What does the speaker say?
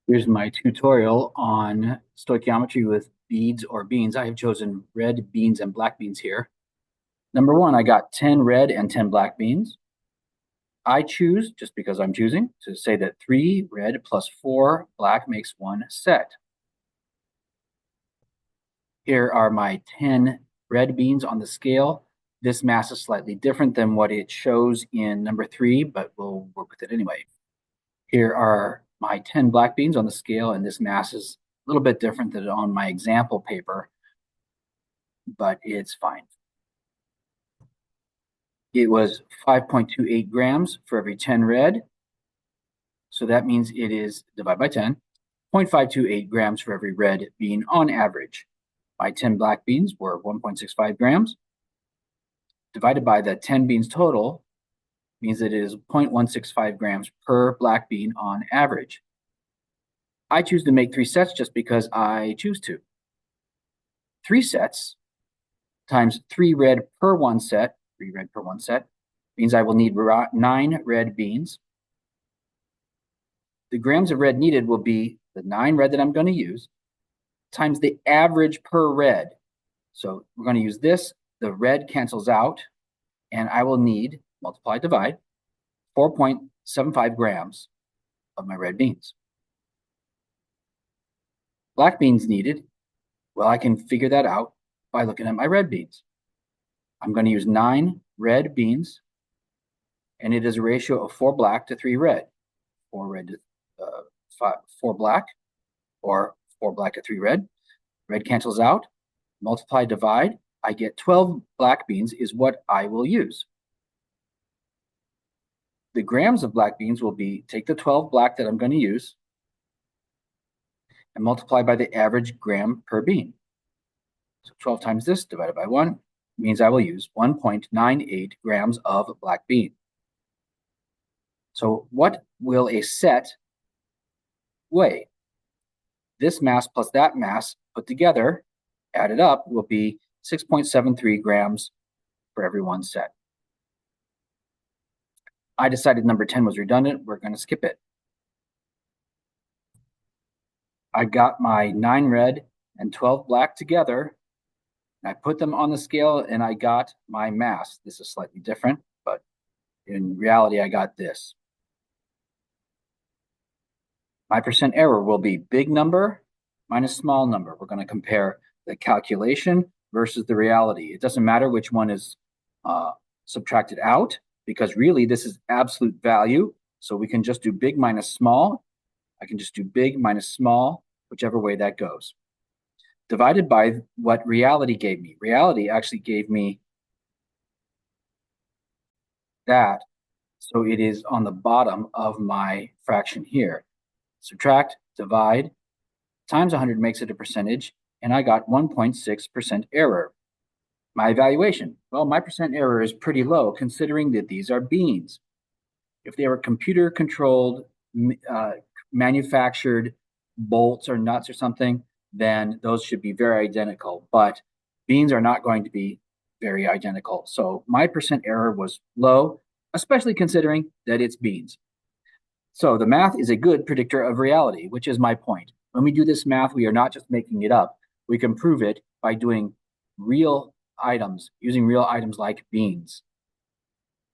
Here's my tutorial on stoichiometry with beads or beans. I have chosen red beans and black beans here. Number one, I got 10 red and 10 black beans. I choose, just because I'm choosing, to say that 3 red plus 4 black makes 1 set. Here are my 10 red beans on the scale. This mass is slightly different than what it shows in number 3, but we'll work with it anyway. Here are my 10 black beans on the scale, and this mass is a little bit different than on my example paper, but it's fine. It was 5.28 grams for every 10 red. So that means it is, divided by 10, 0.528 grams for every red bean on average. My 10 black beans were 1.65 grams. Divided by the 10 beans total means that it is 0.165 grams per black bean on average. I choose to make 3 sets just because I choose to. 3 sets times 3 red per 1 set, 3 red per 1 set, means I will need 9 red beans. The grams of red needed will be the 9 red that I'm going to use times the average per red. So we're going to use this. The red cancels out, and I will need, multiply, divide, 4.75 grams of my red beans. Black beans needed, well, I can figure that out by looking at my red beans. I'm going to use 9 red beans, and it is a ratio of 4 black to 3 red. 4 red to 4 black, or 4 black to 3 red. Red cancels out. Multiply, divide. I get 12 black beans is what I will use. The grams of black beans will be, take the 12 black that I'm going to use and multiply by the average gram per bean. So 12 times this divided by 1 means I will use 1.98 grams of black bean. So what will a set weigh? This mass plus that mass put together, added up, will be 6.73 grams for every 1 set. I decided number 10 was redundant. We're going to skip it. I got my 9 red and 12 black together. I put them on the scale and I got my mass. This is slightly different, but in reality, I got this. My percent error will be big number minus small number. We're going to compare the calculation versus the reality. It doesn't matter which one is subtracted out, because really this is absolute value. So we can just do big minus small. I can just do big minus small, whichever way that goes. Divided by what reality gave me. Reality actually gave me that. So it is on the bottom of my fraction here. Subtract, divide, times 100 makes it a percentage, and I got 1.6% error. My evaluation, well, my percent error is pretty low considering that these are beans. If they were computer-controlled, manufactured bolts or nuts or something, then those should be very identical. But beans are not going to be very identical. So my percent error was low, especially considering that it's beans. So the math is a good predictor of reality, which is my point. When we do this math, we are not just making it up. We can prove it by doing real items, using real items like beans.